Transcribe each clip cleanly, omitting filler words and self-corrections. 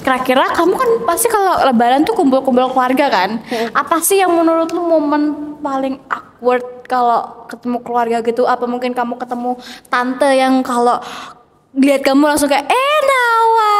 Kira-kira kamu kan pasti kalau lebaran tuh kumpul-kumpul keluarga kan? Apa sih yang menurut lu momen paling awkward kalau ketemu keluarga gitu? Apa mungkin kamu ketemu tante yang kalau lihat kamu langsung kayak Nawa,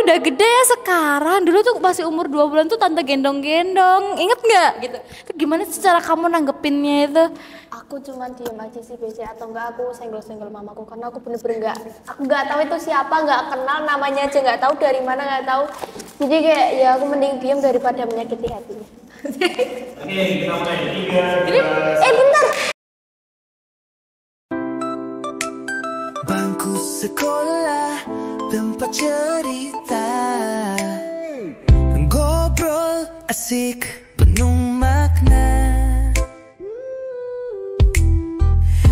udah gede ya sekarang. Dulu tuh masih umur 2 bulan tuh tante gendong-gendong. Ingat nggak gitu? Itu gimana sih cara kamu nanggepinnya itu? Aku cuman diem aja sih biasanya, atau enggak aku senggol-senggol mamaku karena aku bener-bener aku nggak tahu itu siapa, nggak kenal namanya aja, nggak tahu dari mana, nggak tahu. Jadi kayak ya aku mending diem daripada menyakiti hatinya. Oke, kita mulai 3. Bentar. Bangku sekolah, tempat cerita, ngobrol asik penuh makna.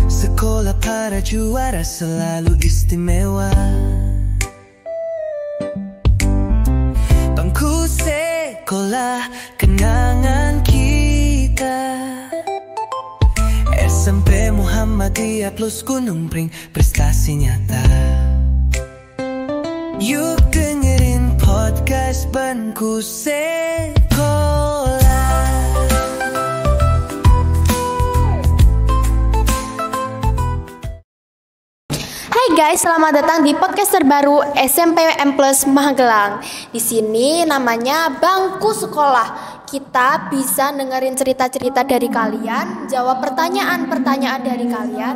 Sekolah para juara selalu istimewa. Bangku sekolah, kenangan kita. SMP Muhammadiyah plus Gunung Pring, prestasi nyata. Yuk dengerin podcast Bangku Sekolah. Hai guys, selamat datang di podcast terbaru SMP M Plus Magelang. Di sini namanya Bangku Sekolah. Kita bisa dengerin cerita-cerita dari kalian, jawab pertanyaan-pertanyaan dari kalian,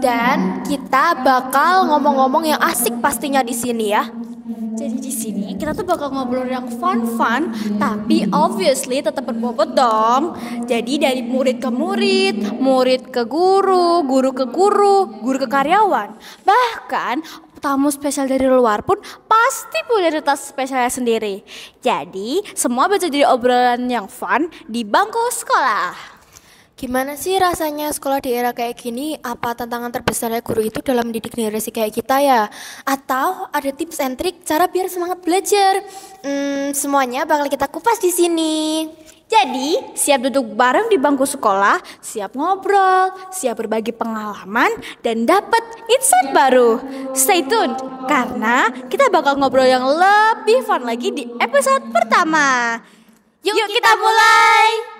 dan kita bakal ngomong-ngomong yang asik pastinya di sini ya. Jadi di sini kita tuh bakal ngobrol yang fun, tapi obviously tetap berbobot dong. Jadi dari murid ke murid, murid ke guru, guru ke guru, guru ke karyawan. Bahkan tamu spesial dari luar pun pasti punya cerita spesialnya sendiri. Jadi semua bisa jadi obrolan yang fun di bangku sekolah. Gimana sih rasanya sekolah di era kayak gini? Apa tantangan terbesarnya guru itu dalam mendidik generasi kayak kita ya? Atau ada tips and trik cara biar semangat belajar? Semuanya bakal kita kupas di sini. Jadi siap duduk bareng di bangku sekolah, siap ngobrol, siap berbagi pengalaman, dan dapat insight baru. Stay tuned, karena kita bakal ngobrol yang lebih fun lagi di episode pertama. Yuk kita mulai!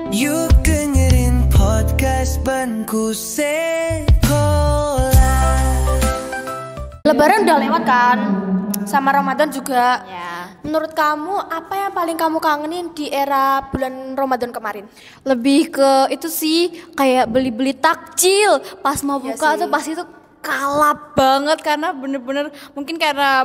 Yuk dengerin podcast Bangku Sekolah. Lebaran udah lewat kan? Sama Ramadan juga. Ya. Menurut kamu apa yang paling kamu kangenin di era bulan Ramadan kemarin? Lebih ke itu sih, kayak beli-beli takjil pas mau buka tuh pas itu kalap banget karena bener-bener mungkin karena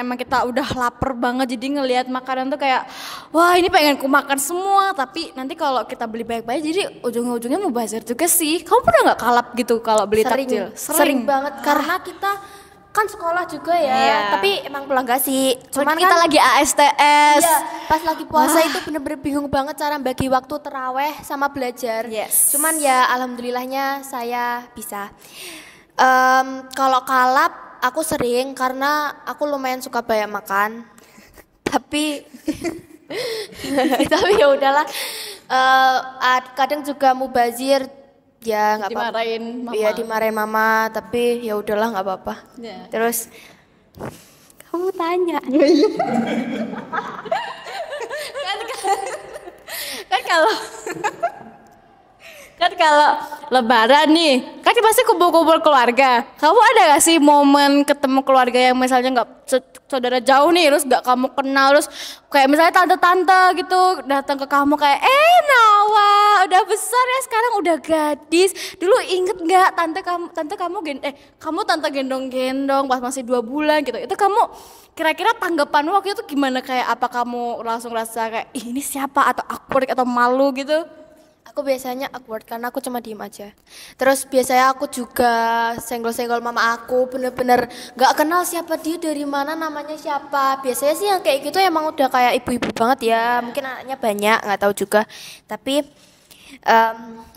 emang kita udah lapar banget, jadi ngelihat makanan tuh kayak wah ini pengen ku makan semua, tapi nanti kalau kita beli banyak-banyak jadi ujung-ujungnya mubazir juga sih. Kamu pernah nggak kalap gitu kalau beli takjil? Sering banget karena kita kan sekolah juga ya. Iya. Tapi emang pulang gak sih? Cuman kita lagi ASTS. Iya, pas lagi puasa itu bener-bener bingung banget cara bagi waktu terawih sama belajar. Yes. Cuman ya alhamdulillahnya saya bisa. Kalau kalap aku sering karena aku lumayan suka banyak makan. Tapi tapi ya udahlah. Kadang juga mubazir. Ya nggak apa-apa. Dimarahin mama. Iya dimarahin mama, tapi ya udahlah nggak apa-apa. Ya. Terus kamu tanya. kan kalau lebaran nih kan pasti kumpul-kumpul keluarga. Kamu ada gak sih momen ketemu keluarga yang misalnya nggak saudara jauh nih, terus nggak kamu kenal, terus kayak misalnya tante-tante gitu datang ke kamu kayak Nawa udah besar ya sekarang udah gadis, dulu inget nggak kamu tante gendong-gendong pas masih 2 bulan gitu, itu kamu kira-kira tanggapanmu waktu itu gimana? Kayak apa kamu langsung rasa kayak ini siapa, atau awkward atau malu gitu? Aku biasanya awkward karena aku cuma diem aja. Terus biasanya aku juga senggol-senggol mama aku, bener-bener gak kenal siapa dia, dari mana, namanya siapa. Biasanya sih yang kayak gitu emang udah kayak ibu-ibu banget ya. Mungkin anaknya banyak, gak tahu juga. Tapi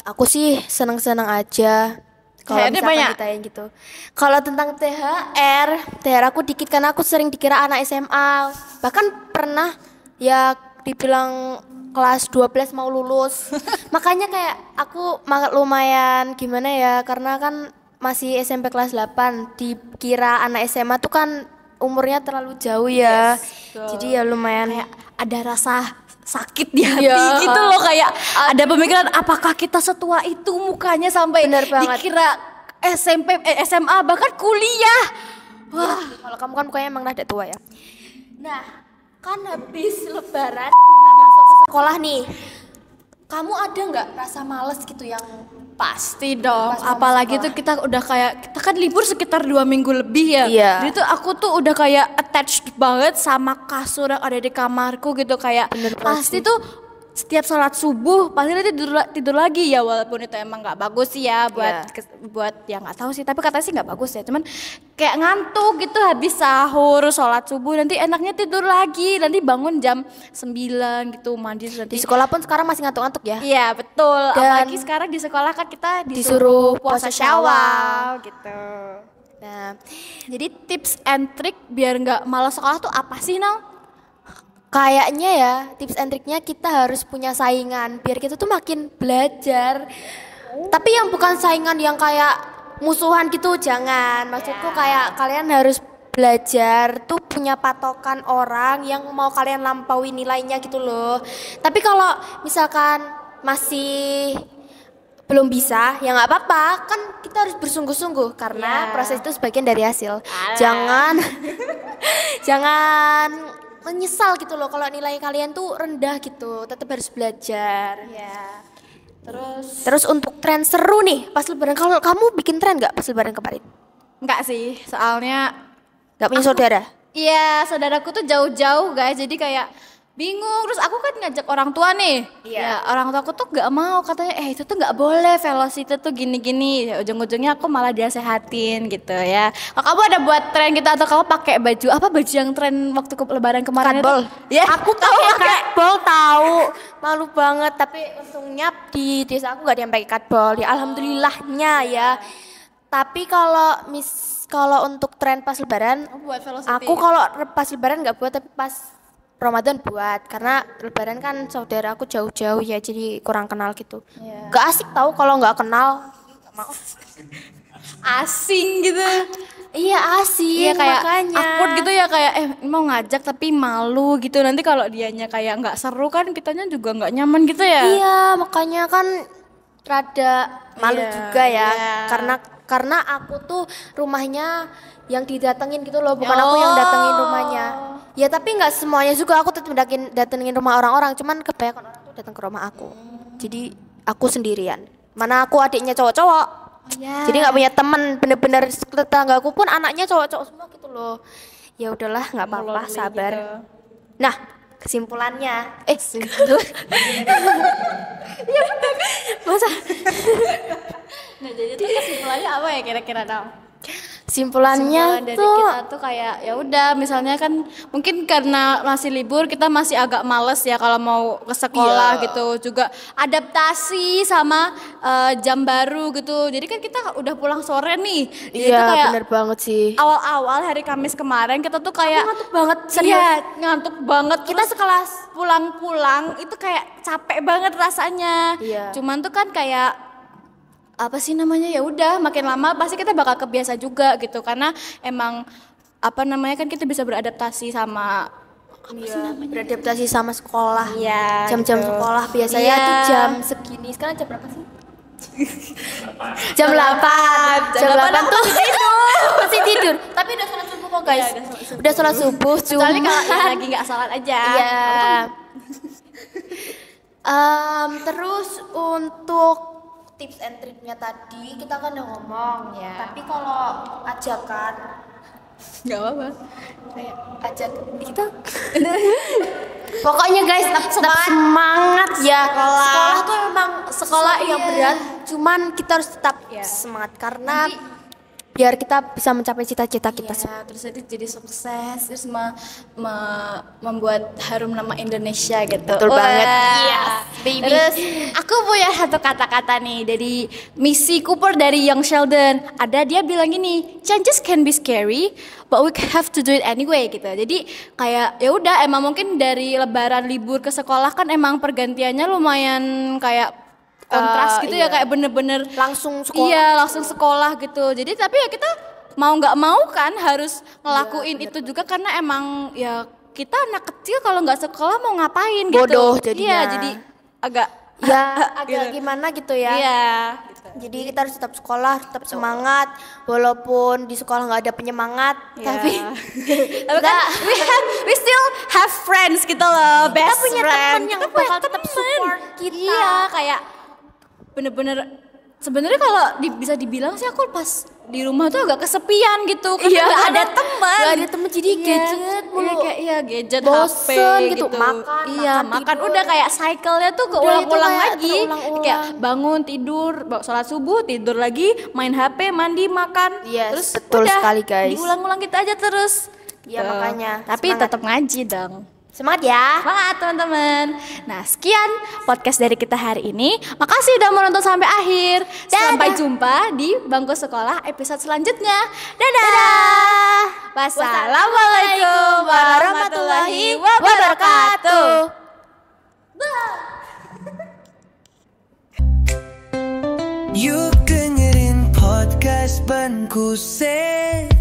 aku sih seneng-seneng aja kalau misalkan ditanya gitu. Kalau tentang THR aku dikit karena aku sering dikira anak SMA. Bahkan pernah ya dibilang kelas 12 mau lulus. Makanya kayak aku lumayan gimana ya, karena kan masih SMP kelas 8, dikira anak SMA tuh kan umurnya terlalu jauh ya. betul. Jadi ya lumayan Kayak ada rasa sakit di hati Iya. gitu loh, kayak ada pemikiran apakah kita setua itu mukanya sampai Bener banget. dikira SMP SMA bahkan kuliah. Wah, kalau kamu kan mukanya emang rada tua ya. Nah, kan habis lebaran kita masuk ke sekolah nih. Kamu ada nggak rasa males gitu yang Pasti dong, Pas mau apalagi sekolah. tuh kita udah kayak, kita kan libur sekitar 2 minggu lebih ya. Iya. Jadi tuh aku tuh udah kayak attached banget sama kasur yang ada di kamarku gitu, kayak Bener banget pasti tuh setiap sholat subuh pasti nanti tidur lagi ya, walaupun itu emang nggak bagus sih ya buat Iya. buat yang nggak tahu sih, tapi katanya sih nggak bagus ya, cuman kayak ngantuk gitu habis sahur sholat subuh nanti enaknya tidur lagi, nanti bangun jam 9 gitu mandi terus nanti di sekolah pun sekarang masih ngantuk-ngantuk ya? iya betul, Dan apalagi sekarang di sekolah kan kita disuruh disuruh puasa puasa Syawal gitu. Nah, Jadi tips and trick biar nggak malas sekolah tuh apa sih, Nal? kayaknya ya tips and triknya kita harus punya saingan biar kita tuh makin belajar. Tapi yang bukan saingan yang kayak musuhan gitu, jangan. Maksudku kayak kalian harus belajar tuh punya patokan orang yang mau kalian lampaui nilainya gitu loh. Tapi kalau misalkan masih belum bisa, ya nggak apa-apa. Kan kita harus bersungguh-sungguh karena proses itu sebagian dari hasil. Jangan jangan menyesal gitu loh kalau nilai kalian tuh rendah gitu. Tetap harus belajar. Ya. Terus untuk tren seru nih pas lebaran, kalau kamu bikin tren nggak pas lebaran kemarin? Enggak sih, soalnya Nggak punya saudara? iya saudaraku tuh jauh-jauh guys, jadi kayak bingung. Terus aku kan ngajak orang tua nih, ya orang tua aku tuh nggak mau, katanya itu tuh nggak boleh, velocity tuh gini-gini. Ya, ujung-ujungnya aku malah disehatin gitu ya. Kalau kamu ada buat tren gitu atau kamu pakai baju apa, baju yang tren waktu lebaran kemarin Katbol. itu? Ya, Aku pakai katbol tahu. Malu banget, tapi untungnya di desa aku nggak ada yang pakai katbol. Ya alhamdulillahnya ya. Tapi kalau untuk tren pas lebaran, buat velocity. aku kalau pas lebaran nggak buat, tapi pas Ramadan buat, karena lebaran kan saudara aku jauh-jauh ya, jadi kurang kenal gitu. Gak asik tahu kalau nggak kenal. asing gitu. Iya asik, Iya kayak makanya. awkward gitu ya, kayak mau ngajak tapi malu gitu. Nanti kalau dianya kayak nggak seru kan kitanya juga nggak nyaman gitu ya. Iya, makanya kan rada malu Iya, juga ya. iya. Karena aku tuh rumahnya yang didatengin gitu loh, bukan aku yang datengin rumahnya. Ya tapi nggak semuanya juga, aku tetap datengin rumah orang-orang, cuman kebanyakan orang tuh datang ke rumah aku. Jadi aku sendirian. Mana aku adiknya cowok-cowok. Iya. Jadi nggak punya temen, bener-bener tetanggaku pun anaknya cowok-cowok semua gitu loh. Ya udahlah, nggak apa-apa, Lonely sabar. gitu. Nah, kesimpulannya, masa Nah jadi tuh kesimpulannya apa ya kira-kira dong? simpulannya Kesimpulan dari tuh kita tuh kayak ya udah, misalnya kan mungkin karena masih libur kita masih agak males ya kalau mau ke sekolah gitu, juga adaptasi sama jam baru gitu. Jadi kan kita udah pulang sore nih. Jadi iya tuh kayak bener banget sih. awal-awal hari Kamis kemarin kita tuh kayak Ngantuk banget, serius. Iya, ngantuk banget. Kita sekelas. Pulang-pulang itu kayak capek banget rasanya. Iya. Cuman tuh kan kayak apa sih namanya, ya udah makin lama pasti kita bakal kebiasa juga gitu, karena emang apa namanya kan kita bisa beradaptasi sama Beradaptasi sama sekolah. Iya, Jam-jam gitu. sekolah biasanya Iya. tuh jam segini. Sekarang jam berapa sih? jam 8 Jam 8 tuh masih tidur. Tapi udah sholat subuh kok guys. Udah sholat subuh, kecuali cuman kalau ya lagi nggak salat aja. Iya. Terus untuk tips and triknya tadi kita kan udah ngomong Ya. Tapi kalau ajakan Nggak apa-apa. ajak kita pokoknya guys tetap semangat ya. Sekolah tuh memang sekolah yang berat, cuman kita harus tetap semangat karena biar kita bisa mencapai cita-cita kita. Ya, terus nanti jadi sukses, terus membuat harum nama Indonesia gitu. Betul banget. Yes, baby. Terus aku punya satu kata-kata nih dari Missy Cooper dari Young Sheldon. Ada dia bilang gini, changes can be scary, but we have to do it anyway gitu. Jadi kayak ya udah, emang mungkin dari lebaran libur ke sekolah kan emang pergantiannya lumayan kayak kontras gitu ya, iya. kayak bener-bener Langsung sekolah. Iya, langsung sekolah gitu. Jadi tapi ya kita mau nggak mau kan harus ngelakuin itu juga karena emang ya kita anak kecil kalau nggak sekolah mau ngapain gitu. Bodoh jadinya. Iya, jadi agak agak gimana gitu ya. Iya. Jadi kita harus tetap sekolah, tetap semangat, walaupun di sekolah nggak ada penyemangat, tapi kan we still have friends gitu loh, best kita punya friend. teman yang bakal tetap support kita. Iya, kayak bener-bener sebenarnya kalau bisa dibilang sih aku pas di rumah tuh agak kesepian gitu karena nggak ada teman. Nggak ada teman jadi gadget mulu. Iya, kayak gadget, bosen HP gitu. Makan udah kayak cycle-nya tuh keulang-ulang lagi. terulang-ulang. Kayak bangun, tidur, sholat subuh, tidur lagi, main HP, mandi, makan. Yes, terus betul udah, sekali, guys. diulang-ulang gitu aja terus. Iya, Tuh. makanya. Tapi Semangat. tetap ngaji dong. Semangat ya. Semangat teman-teman. Nah, sekian podcast dari kita hari ini. Makasih udah menonton sampai akhir. Sampai jumpa di Bangku Sekolah episode selanjutnya. Dadah. Wassalamualaikum warahmatullahi wabarakatuh. Yuk dengerin podcast Bangku Sekolah.